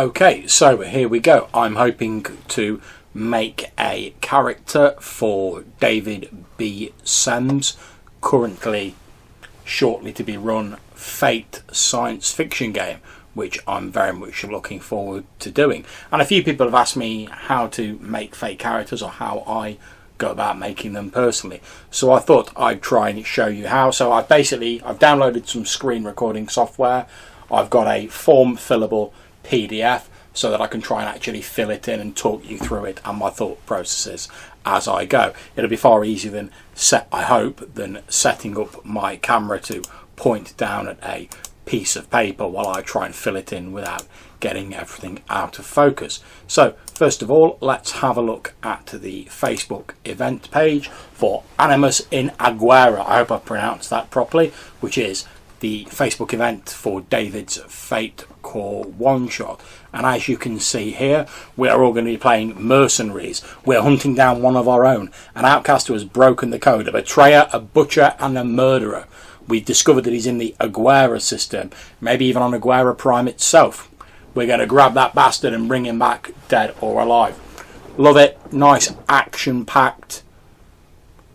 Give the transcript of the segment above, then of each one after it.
Okay, so here we go. I'm hoping to make a character for David B. Semmes, currently shortly to be run Fate science fiction game, which I'm very much looking forward to doing. And a few people have asked me how to make Fate characters or how I go about making them personally. So I thought I'd try and show you how. So I've downloaded some screen recording software. I've got a form fillable PDF so that I can try and actually fill it in and talk you through it and my thought processes as I go. It'll be far easier than I hope, than setting up my camera to point down at a piece of paper while I try and fill it in without getting everything out of focus. So first of all, let's have a look at the Facebook event page for Animus in Aguera. I hope I pronounced that properly, which is the Facebook event for David's Fate Core one-shot. And as you can see here, we are all going to be playing mercenaries. We're hunting down one of our own, an outcast who has broken the code, a betrayer, a butcher and a murderer. We've discovered that he's in the Aguera system, maybe even on Aguera Prime itself. We're going to grab that bastard and bring him back dead or alive. Love it. Nice action-packed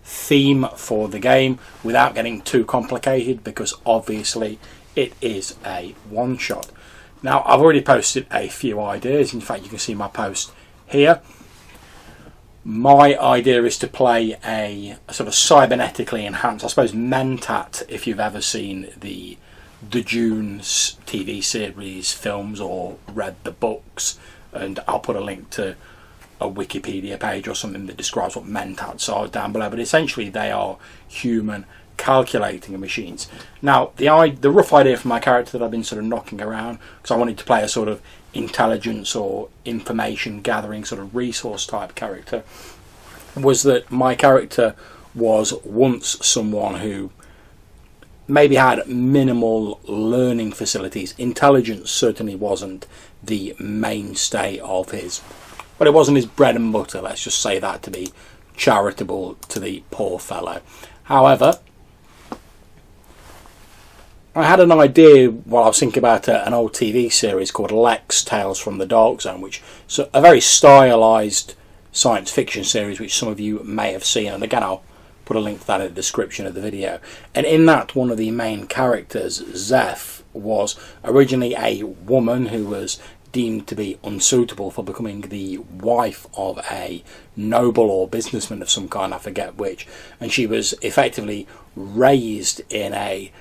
theme for the game without getting too complicated, because obviously it is a one-shot. Now, I've already posted a few ideas. In fact, you can see my post here. My idea is to play a sort of cybernetically enhanced, I suppose, Mentat, if you've ever seen the Dune TV series, films, or read the books. And I'll put a link to a Wikipedia page or something that describes what Mentats are down below. But essentially, they are human calculating machines. Now, the rough idea for my character that I've been sort of knocking around, because I wanted to play a sort of intelligence or information gathering sort of resource type character, was that my character was once someone who maybe had minimal learning facilities. Intelligence certainly wasn't the mainstay of his, but it wasn't his bread and butter, let's just say that to be charitable to the poor fellow. However, I had an idea while I was thinking about an old TV series called Lex Tales from the Dark Zone, which is a very stylized science fiction series which some of you may have seen, and again I'll put a link to that in the description of the video. And in that, one of the main characters, Zeph, was originally a woman who was deemed to be unsuitable for becoming the wife of a noble or businessman of some kind, I forget which, and she was effectively raised in a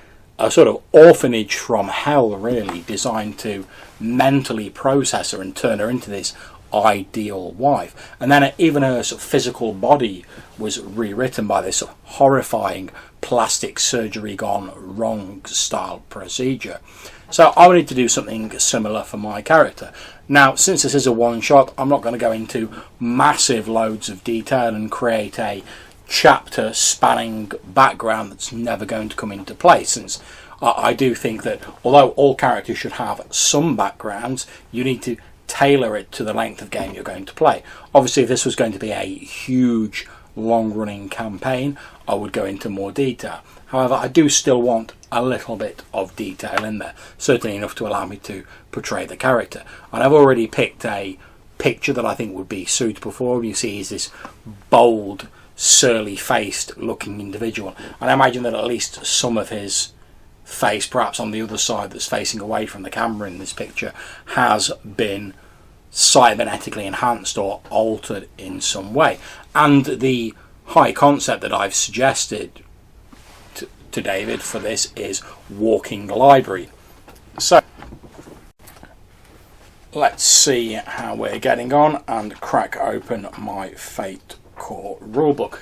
sort of orphanage from hell, really, designed to mentally process her and turn her into this ideal wife. And then even her sort of physical body was rewritten by this sort of horrifying plastic surgery gone wrong style procedure. So I wanted to do something similar for my character. Now, since this is a one-shot, I'm not going to go into massive loads of detail and create a chapter spanning background that's never going to come into play, since I do think that although all characters should have some backgrounds, you need to tailor it to the length of game you're going to play. Obviously, if this was going to be a huge long-running campaign, I would go into more detail. However, I do still want a little bit of detail in there, certainly enough to allow me to portray the character. And I've already picked a picture that I think would be suitable for him. You see he's this bold, surly-faced looking individual, and I imagine that at least some of his face, perhaps on the other side that's facing away from the camera in this picture, has been cybernetically enhanced or altered in some way. And the high concept that I've suggested to David for this is walking library. So let's see how we're getting on and crack open my Fate Core rulebook.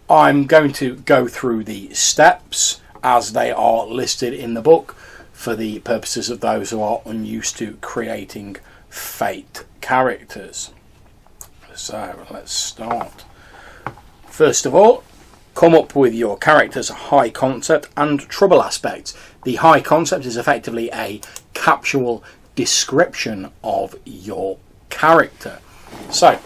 I'm going to go through the steps as they are listed in the book for the purposes of those who are unused to creating Fate characters. So let's start. First of all, come up with your character's high concept and trouble aspects. The high concept is effectively a capsule description of your character. So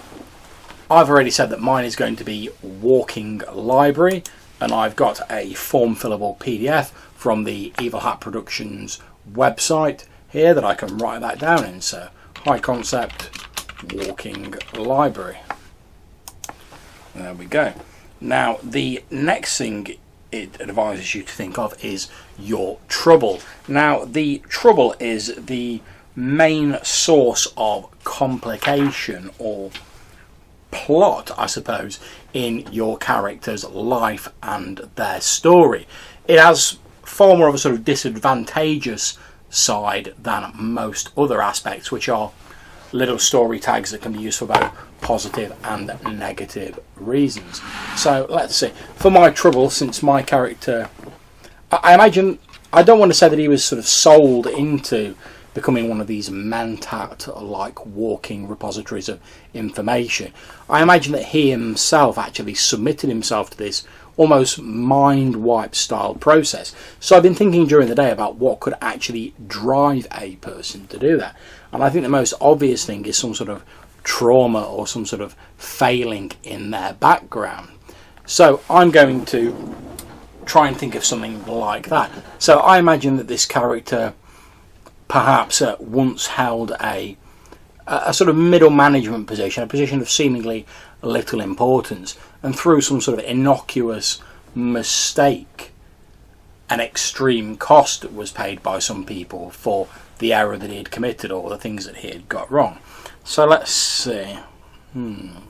I've already said that mine is going to be walking library, and I've got a form fillable PDF from the Evil Hat Productions website here that I can write that down in. So high concept walking library. There we go. Now the next thing it advises you to think of is your trouble. Now the trouble is the main source of complication or plot, I suppose, in your character's life and their story. It has far more of a sort of disadvantageous side than most other aspects, which are little story tags that can be used for both positive and negative reasons. So let's see. For my trouble, since my character, I imagine, I don't want to say that he was sort of sold into becoming one of these Mentat-like walking repositories of information. I imagine that he himself actually submitted himself to this almost mind wipe style process. So I've been thinking during the day about what could actually drive a person to do that. And I think the most obvious thing is some sort of trauma or some sort of failing in their background. So I'm going to try and think of something like that. So I imagine that this character perhaps once held a sort of middle management position, a position of seemingly little importance, and through some sort of innocuous mistake, an extreme cost was paid by some people for the error that he had committed or the things that he had got wrong. So let's see. The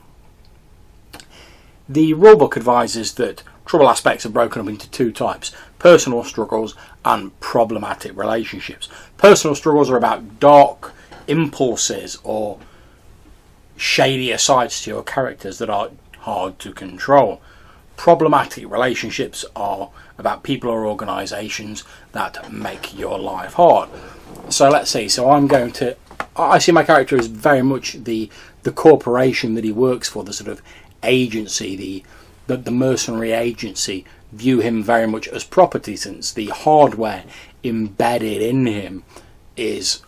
rulebook advises that trouble aspects are broken up into two types: personal struggles and problematic relationships. Personal struggles are about dark impulses or shadier sides to your characters that are hard to control. Problematic relationships are about people or organisations that make your life hard. So let's see. So I see my character as very much the corporation that he works for, the sort of agency, the mercenary agency view him very much as property, since the hardware embedded in him is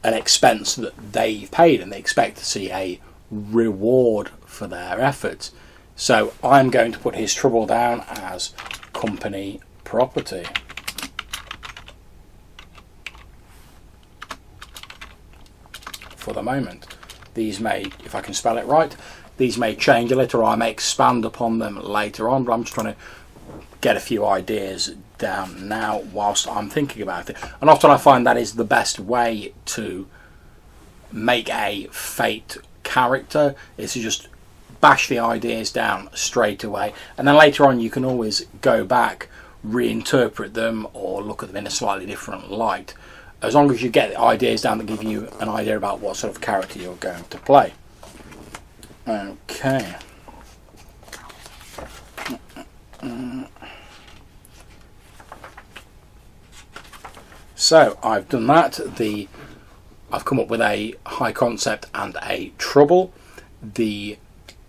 an expense that they've paid and they expect to see a reward for their efforts. So I'm going to put his trouble down as company property. For the moment. These may, if I can spell it right, these may change a little, or I may expand upon them later on, but I'm just trying to get a few ideas down now whilst I'm thinking about it. And often I find that is the best way to make a fate character, is to just bash the ideas down straight away, and then later on you can always go back, reinterpret them, or look at them in a slightly different light, as long as you get the ideas down that give you an idea about what sort of character you're going to play. Okay. So I've done that. I've come up with a high concept and a trouble. The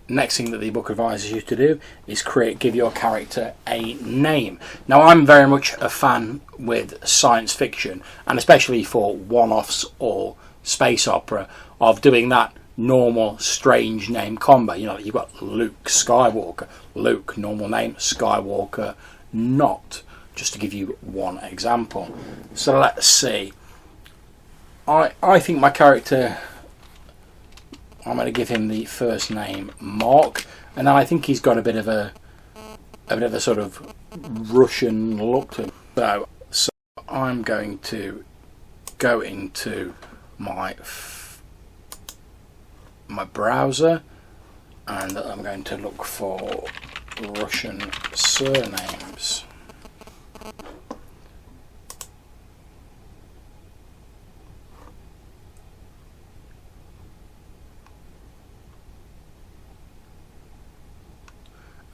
next thing that the book advises you to do is give your character a name. Now I'm very much a fan with science fiction, and especially for one-offs or space opera, of doing that normal strange name combo. You know, you've got Luke Skywalker, Luke normal name, Skywalker not, just to give you one example. So let's see. I think my character, I'm going to give him the first name Mark, and then I think he's got a bit of a sort of Russian look to him. So I'm going to go into my browser, and I'm going to look for Russian surnames.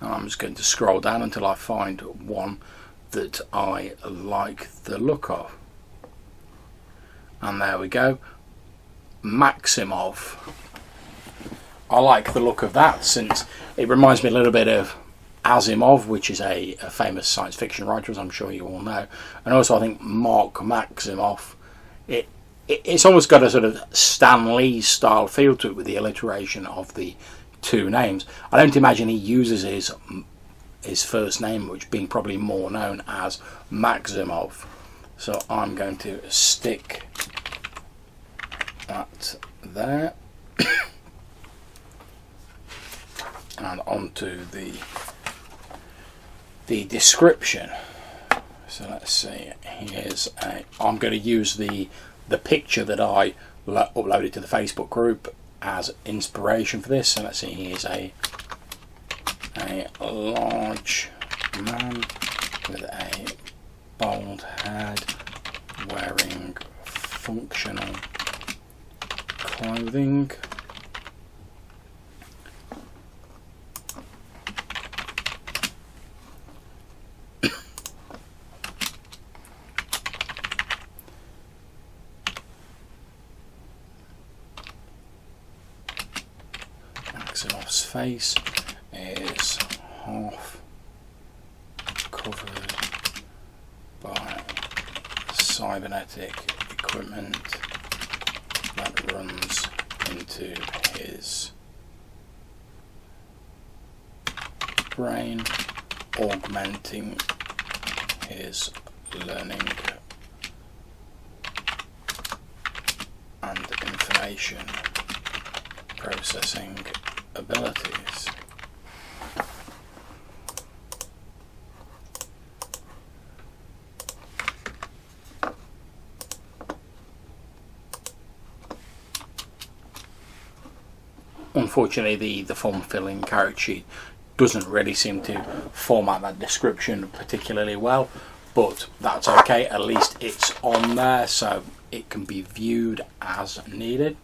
And I'm just going to scroll down until I find one that I like the look of. And there we go. Maksimov. I like the look of that, since it reminds me a little bit of Asimov, which is a famous science fiction writer, as I'm sure you all know. And also I think Mark Maksimov, it's almost got a sort of Stan Lee style feel to it, with the alliteration of the two names. I don't imagine he uses his first name, which being probably more known as Maksimov. So I'm going to stick that there. And onto the description. So let's see, I'm going to use the picture that I uploaded to the Facebook group as inspiration for this. So let's see, here's a large man with a bald head wearing functional clothing. Maximov's face is half covered by cybernetic equipment that runs into his brain, augmenting his learning and information processing abilities. Unfortunately, the form-filling character sheet doesn't really seem to format that description particularly well, but that's okay. At least it's on there, so it can be viewed as needed.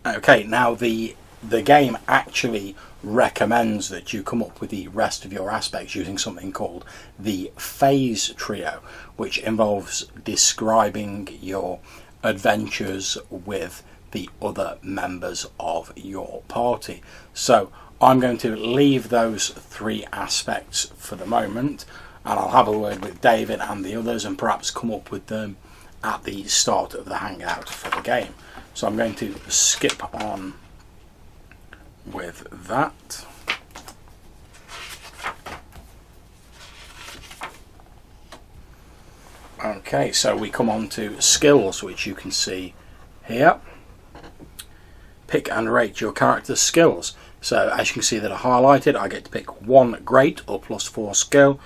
Okay, now the game actually recommends that you come up with the rest of your aspects using something called the phase trio, which involves describing your adventures with the other members of your party. So I'm going to leave those three aspects for the moment, and I'll have a word with David and the others and perhaps come up with them at the start of the hangout for the game. So I'm going to skip on with that. Okay, so we come on to skills, which you can see here. Pick and rate your character's skills. So as you can see that are highlighted, I get to pick 1 great or +4 skill,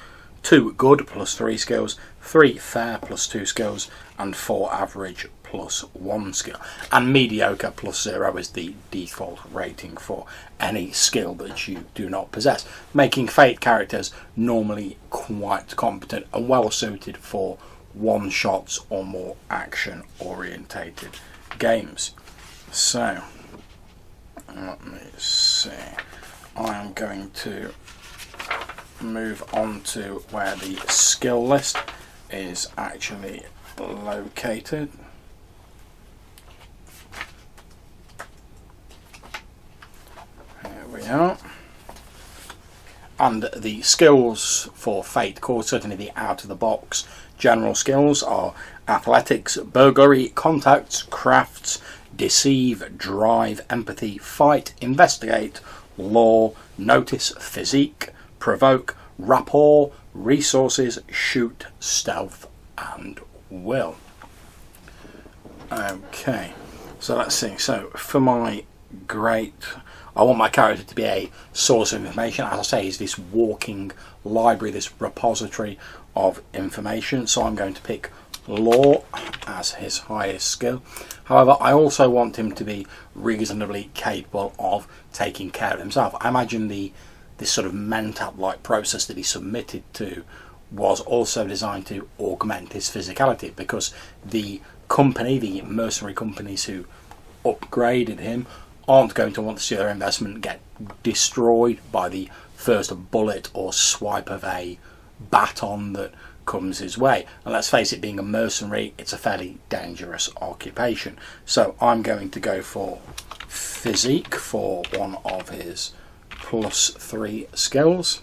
2 good +3 skills, 3 fair +2 skills, and 4 average +1 skill. And mediocre +0 is the default rating for any skill that you do not possess, making Fate characters normally quite competent and well suited for one-shots or more action-orientated games. So let me see. I am going to move on to where the skill list is actually located. Here we are. And the skills for Fate Core, certainly the out-of-the-box general skills, are athletics, burglary, contacts, crafts, deceive, drive, empathy, fight, investigate, law, notice, physique, provoke, rapport, resources, shoot, stealth, and will. Okay, so let's see. So for my great, I want my character to be a source of information. As I say, he's this walking library, this repository of information. So I'm going to pick law as his highest skill. However, I also want him to be reasonably capable of taking care of himself. I imagine this sort of mentat-like process that he submitted to was also designed to augment his physicality, because the company, the mercenary companies who upgraded him, aren't going to want to see their investment get destroyed by the first bullet or swipe of a baton that comes his way. And let's face it, being a mercenary, it's a fairly dangerous occupation. So I'm going to go for physique for one of his +3 skills.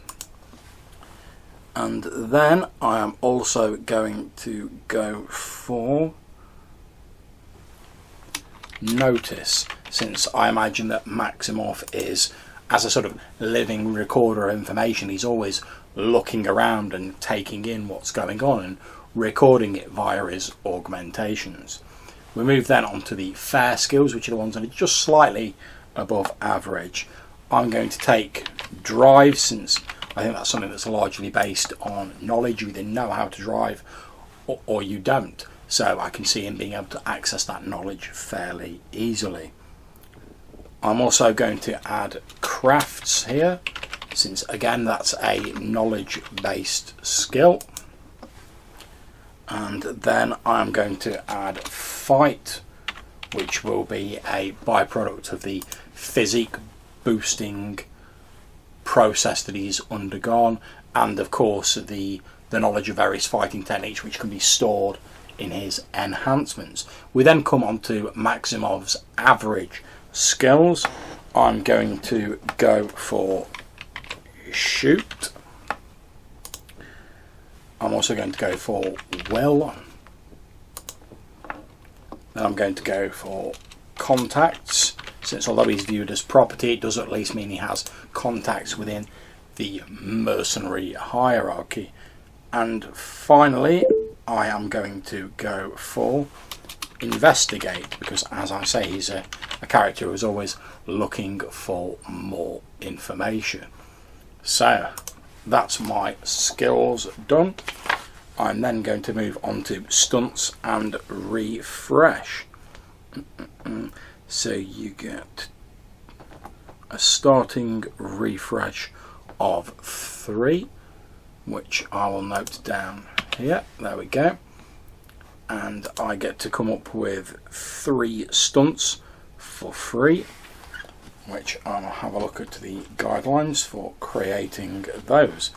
And then I am also going to go for notice. since I imagine that Maksimov is, as a sort of living recorder of information, he's always looking around and taking in what's going on and recording it via his augmentations. We move then on to the fair skills, which are the ones that are just slightly above average. I'm going to take drive, since I think that's something that's largely based on knowledge. You either know how to drive or you don't. So I can see him being able to access that knowledge fairly easily. I'm also going to add crafts here, since again that's a knowledge based skill. And then I'm going to add fight, which will be a byproduct of the physique boosting process that he's undergone, and of course the knowledge of various fighting techniques which can be stored in his enhancements. We then come on to Maksimov's average skills. I'm going to go for shoot. I'm also going to go for will. Then I'm going to go for contacts, since although he's viewed as property, it does at least mean he has contacts within the mercenary hierarchy. And finally, I am going to go for investigate, because as I say, he's a character who's always looking for more information. So that's my skills done. I'm then going to move on to stunts and refresh. So you get a starting refresh of 3, which I will note down here. There we go. And I get to come up with 3 stunts for free, which I'll have a look at the guidelines for creating those.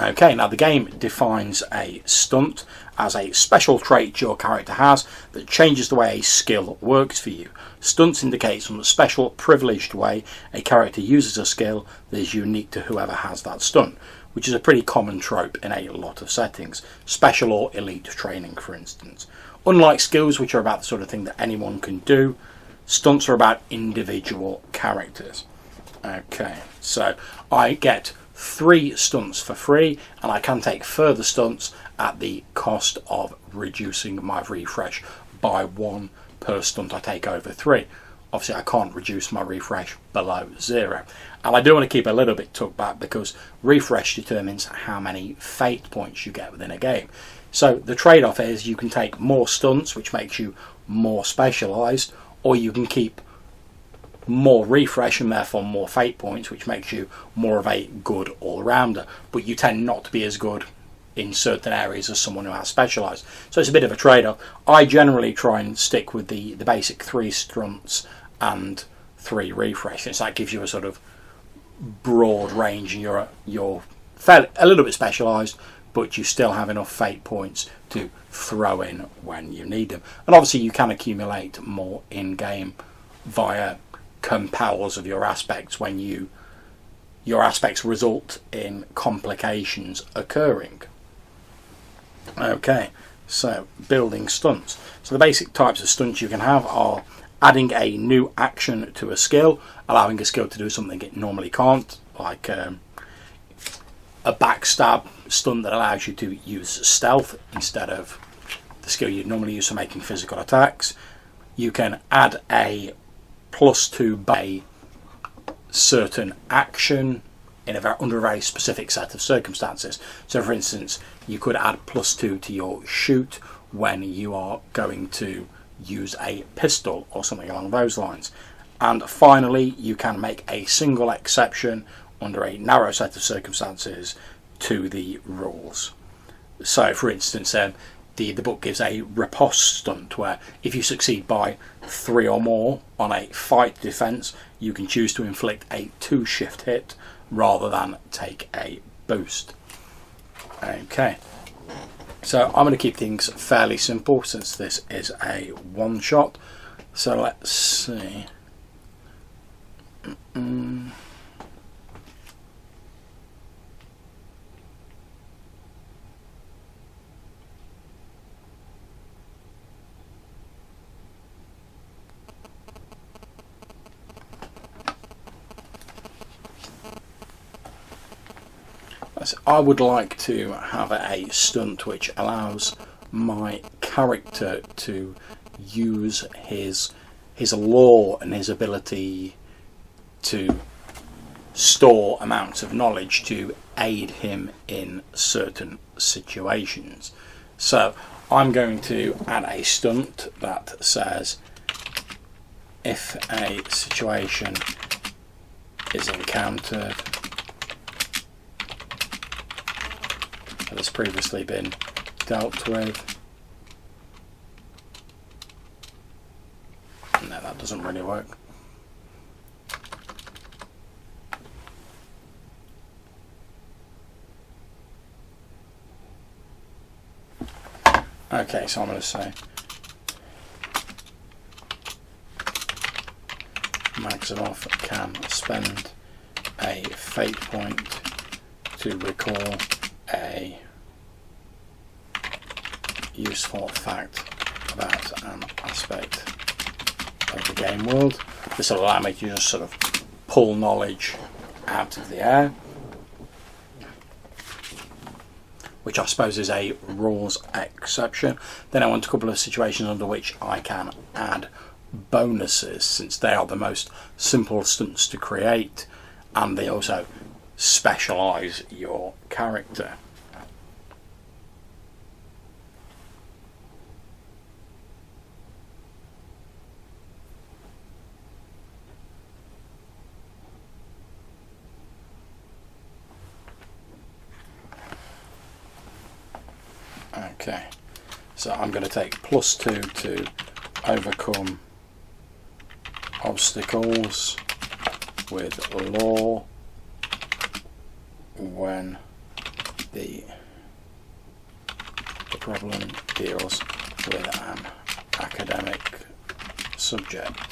Okay, now the game defines a stunt as a special trait your character has that changes the way a skill works for you. Stunts indicate some special, privileged way a character uses a skill that is unique to whoever has that stunt, which is a pretty common trope in a lot of settings, special or elite training for instance. Unlike skills, which are about the sort of thing that anyone can do, stunts are about individual characters. Okay, so I get 3 stunts for free, and I can take further stunts at the cost of reducing my refresh by 1 per stunt I take over 3. Obviously I can't reduce my refresh below 0, and I do want to keep a little bit tucked back because refresh determines how many fate points you get within a game. So the trade-off is you can take more stunts, which makes you more specialised, or you can keep more refresh and therefore more fate points, which makes you more of a good all-rounder, but you tend not to be as good in certain areas as someone who has specialised. So it's a bit of a trade-off. I generally try and stick with the basic 3 stunts and 3 refreshes. That gives you a sort of broad range, and you're fairly, a little bit specialised, but you still have enough fate points to throw in when you need them. And obviously you can accumulate more in-game via compels of your aspects when your aspects result in complications occurring. Okay, so building stunts. So the basic types of stunts you can have are adding a new action to a skill, allowing a skill to do something it normally can't, like a backstab stunt that allows you to use stealth instead of the skill you'd normally use for making physical attacks. You can add a +2 by certain action under a very specific set of circumstances. So for instance, you could add +2 to your shoot when you are going to use a pistol or something along those lines. And finally, you can make a single exception under a narrow set of circumstances to the rules. So for instance, the book gives a riposte stunt where if you succeed by 3 or more on a fight defense, you can choose to inflict a 2 shift hit rather than take a boost. Okay, so I'm going to keep things fairly simple since this is a one shot. So let's see. I would like to have a stunt which allows my character to use his lore and his ability to store amounts of knowledge to aid him in certain situations. So I'm going to add a stunt that says, if a situation is encountered that has previously been dealt with. No, that doesn't really work. Okay, so I'm going to say Maksimov can spend a fate point to recall a useful fact about an aspect of the game world. This will allow me to just sort of pull knowledge out of the air, which I suppose is a rules exception. Then I want a couple of situations under which I can add bonuses, since they are the most simple stunts to create, and they also specialise your character. Okay, so I'm going to take +2 to overcome obstacles with law when the problem deals with an academic subject.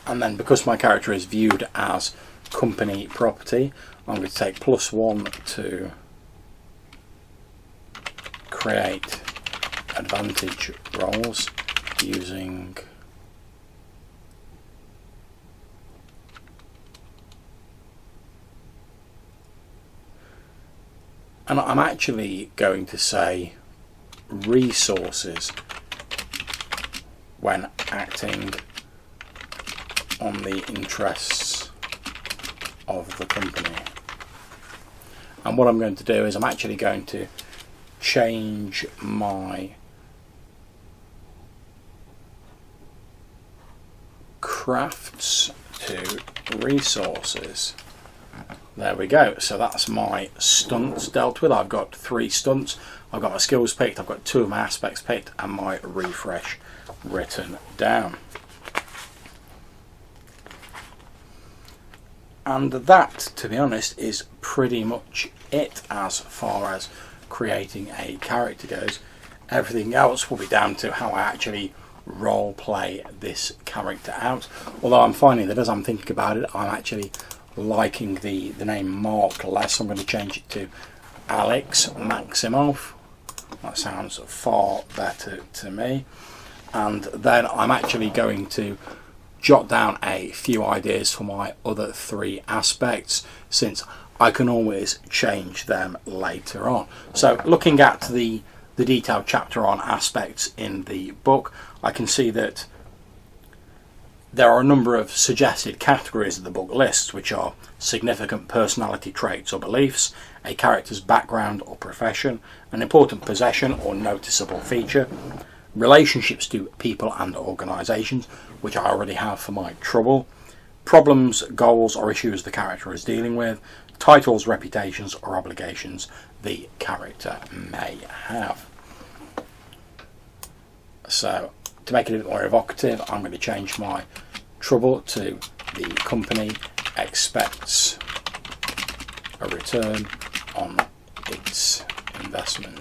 And then, because my character is viewed as company property, I'm going to take +1 to create advantage rolls using and I'm actually going to say resources when acting on the interests of the company. And what I'm going to do is I'm actually going to change my crafts to resources. There we go. So that's my stunts dealt with. I've got 3 stunts. I've got my skills picked, I've got 2 of my aspects picked, and my refresh written down. And that, to be honest, is pretty much it as far as creating a character goes. Everything else will be down to how I actually role play this character out. Although I'm finding that as I'm thinking about it, I'm actually liking the name Mark less. I'm going to change it to Alex Maksimov. That sounds far better to me. And then I'm actually going to jot down a few ideas for my other 3 aspects, since I can always change them later on. So looking at the detailed chapter on aspects in the book, I can see that there are a number of suggested categories of the book lists, which are significant personality traits or beliefs, a character's background or profession, an important possession or noticeable feature, relationships to people and organisations, which I already have for my trouble, problems, goals or issues the character is dealing with, titles, reputations or obligations the character may have. So to make it a bit more evocative, I'm going to change my trouble to the company expects a return on its investment.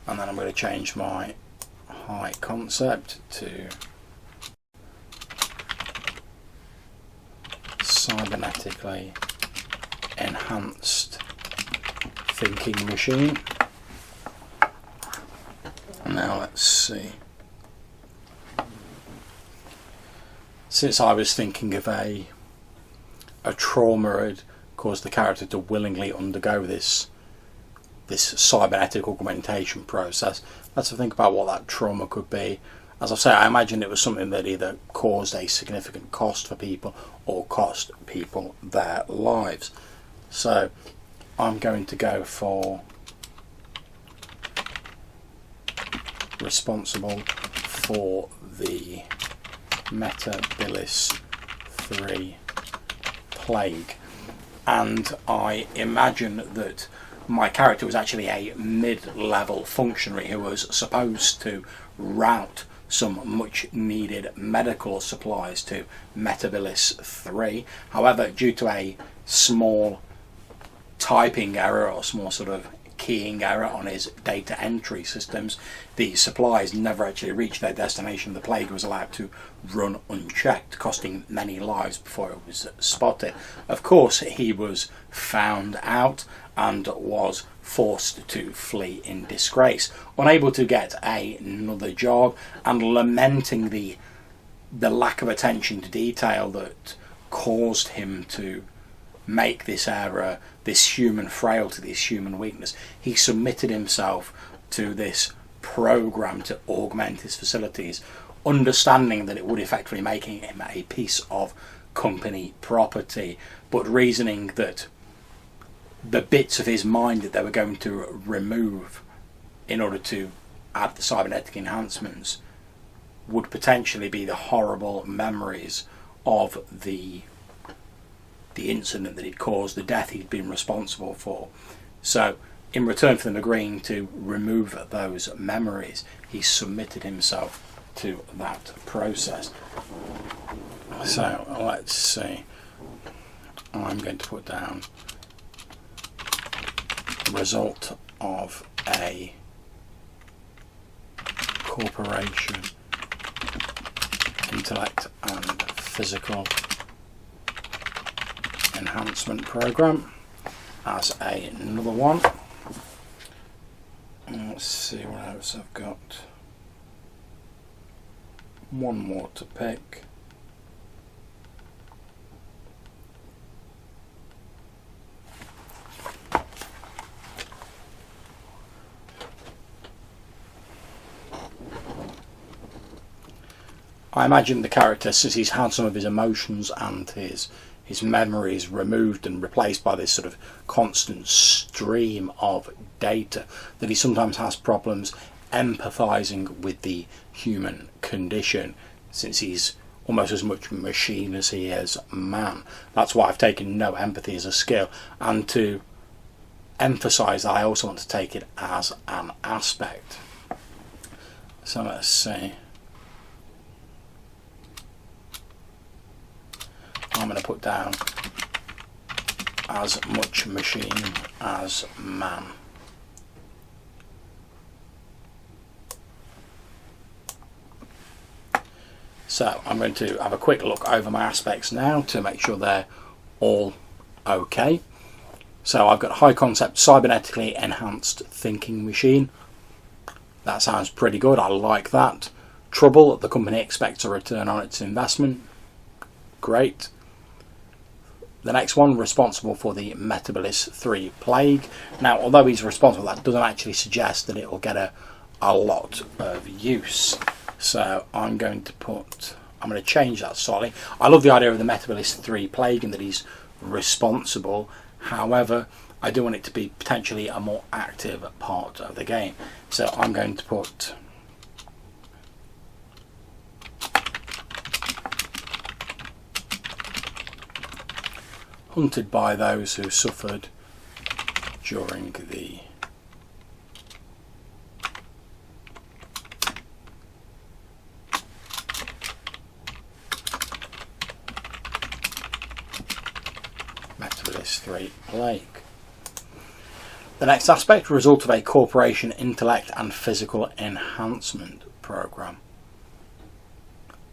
And then I'm going to change my high concept to cybernetically enhanced thinking machine. Now let's see. Since I was thinking of a trauma had caused the character to willingly undergo this cybernetic augmentation process, let's think about what that trauma could be. As I say, I imagine it was something that either caused a significant cost for people or cost people their lives. So I'm going to go for responsible for the Metabilis 3 plague, and I imagine that my character was actually a mid-level functionary who was supposed to route some much needed medical supplies to Metabilis 3. However, due to a small typing error or small sort of keying error on his data entry systems, the supplies never actually reached their destination. The plague was allowed to run unchecked, costing many lives before it was spotted. Of course, he was found out and was forced to flee in disgrace, unable to get another job, and lamenting the lack of attention to detail that caused him to make this error, this human frailty, this human weakness. He submitted himself to this program to augment his facilities, understanding that it would effectively making him a piece of company property, but reasoning that the bits of his mind that they were going to remove in order to add the cybernetic enhancements would potentially be the horrible memories of the incident that he'd caused, the death he'd been responsible for. So in return for them agreeing to remove those memories, he submitted himself to that process. So let's see, I'm going to put down result of a corporation intellect and physical enhancement program as another one. Let's see what else I've got. One more to pick. I imagine the character, since he's had some of his emotions and his memories removed and replaced by this sort of constant stream of data, that he sometimes has problems empathizing with the human condition, since he's almost as much machine as he is man. That's why I've taken no empathy as a skill, and to emphasize that I also want to take it as an aspect. So let's see. I'm going to put down as much machine as man. So I'm going to have a quick look over my aspects now to make sure they're all okay. So I've got high concept cybernetically enhanced thinking machine. That sounds pretty good, I like that. Trouble, the company expects a return on its investment. Great. The next one, responsible for the Metabilis 3 plague. Now, although he's responsible, that doesn't actually suggest that it will get a lot of use. So I'm going to change that slightly. I love the idea of the Metabilis 3 plague and that he's responsible. However, I do want it to be potentially a more active part of the game. So I'm going to put hunted by those who suffered during the Metabilis 3 plague. The next aspect, result of a corporation intellect and physical enhancement program.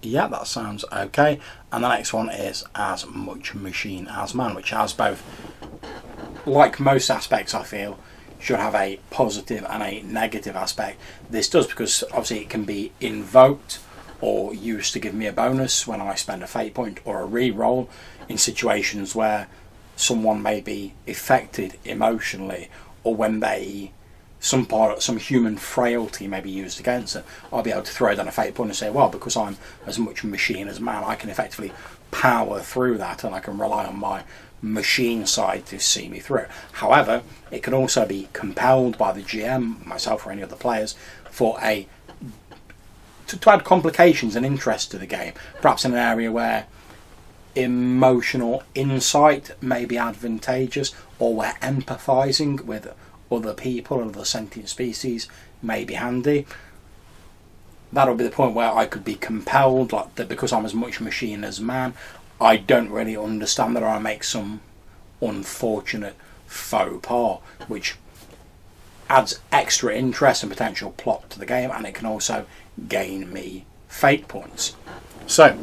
Yeah, that sounds okay. And the next one is as much machine as man, which has both, like most aspects I feel, should have a positive and a negative aspect. This does, because obviously it can be invoked or used to give me a bonus when I spend a fate point or a re-roll in situations where someone may be affected emotionally, or when some human frailty may be used against them. I'll be able to throw down a fate point and say, well, because I'm as much machine as man, I can effectively power through that, and I can rely on my machine side to see me through. However, it can also be compelled by the GM, myself or any other players, to add complications and interest to the game, perhaps in an area where emotional insight may be advantageous, or where empathising with other people and other sentient species may be handy. That'll be the point where I could be compelled, like that, because I'm as much machine as man, I don't really understand that, or I make some unfortunate faux pas, which adds extra interest and potential plot to the game, and it can also gain me fate points. So,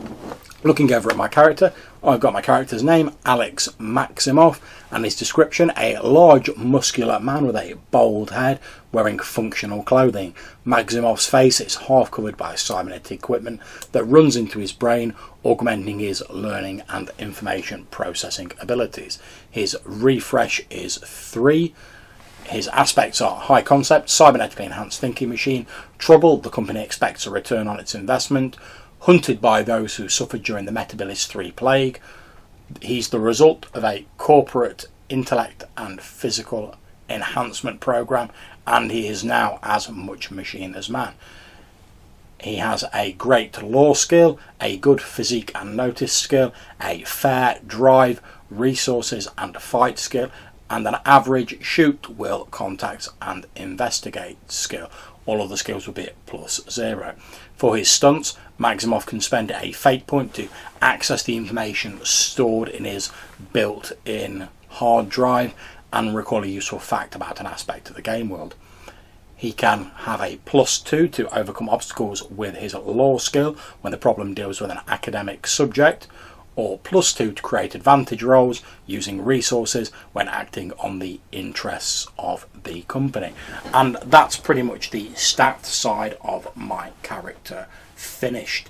looking over at my character, I've got my character's name, Alex Maksimov, and his description: a large, muscular man with a bald head, wearing functional clothing. Maximov's face is half covered by cybernetic equipment that runs into his brain, augmenting his learning and information processing abilities. His refresh is 3. His aspects are high concept, cybernetically enhanced thinking machine, trouble, the company expects a return on its investment, hunted by those who suffered during the Metabilis 3 plague. He's the result of a corporate intellect and physical enhancement program, and he is now as much machine as man. He has a great law skill, a good physique and notice skill, a fair drive, resources and fight skill, and an average shoot, will, contacts and investigate skill. All other skills will be at +0. For his stunts, Maksimov can spend a fate point to access the information stored in his built-in hard drive and recall a useful fact about an aspect of the game world. He can have a +2 to overcome obstacles with his law skill when the problem deals with an academic subject, or +2 to create advantage rolls using resources when acting on the interests of the company. And that's pretty much the stat side of my character finished.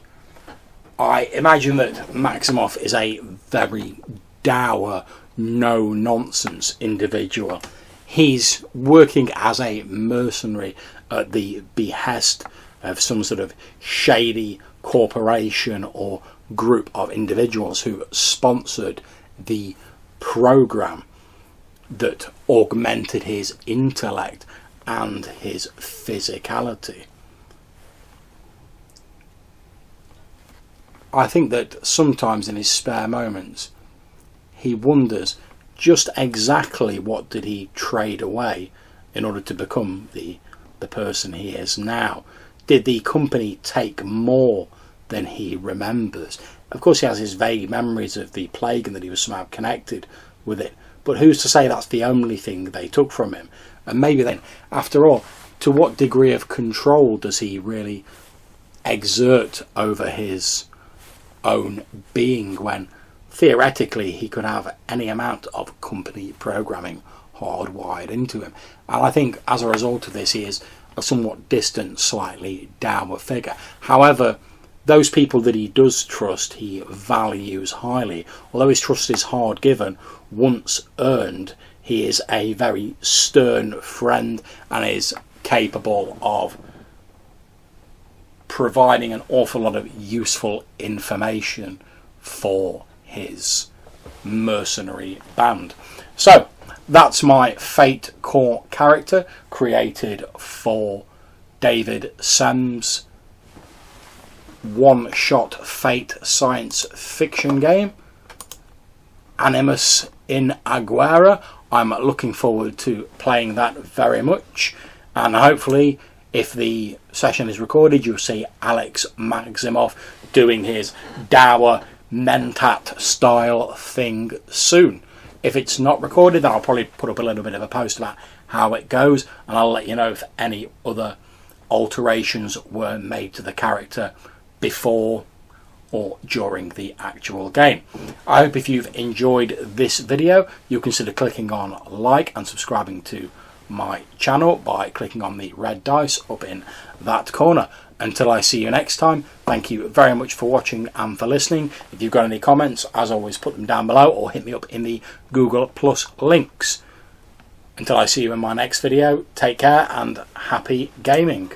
I imagine that Maksimov is a very dour, no-nonsense individual. He's working as a mercenary at the behest of some sort of shady corporation or group of individuals who sponsored the program that augmented his intellect and his physicality. I think that sometimes in his spare moments he wonders just exactly what did he trade away in order to become the person he is now. Did the company take more than he remembers? Of course he has his vague memories of the plague and that he was somehow connected with it, but who's to say that's the only thing they took from him? And maybe then, after all, to what degree of control does he really exert over his own being, when theoretically he could have any amount of company programming hardwired into him? And I think as a result of this he is a somewhat distant, slightly dour figure. However, those people that he does trust, he values highly. Although his trust is hard given, once earned, he is a very stern friend and is capable of providing an awful lot of useful information for his mercenary band. So, that's my Fate Core character, created for David Semmes' one-shot Fate science fiction game, Animus in Aguera. I'm looking forward to playing that very much, and hopefully if the session is recorded you'll see Alex Maksimov doing his dour Mentat style thing soon. If it's not recorded, then I'll probably put up a little bit of a post about how it goes, and I'll let you know if any other alterations were made to the character before or during the actual game. I hope if you've enjoyed this video, you'll consider clicking on like and subscribing to my channel by clicking on the red dice up in that corner. Until I see you next time, thank you very much for watching and for listening. If you've got any comments, as always, put them down below or hit me up in the Google Plus links. Until I see you in my next video, take care and happy gaming.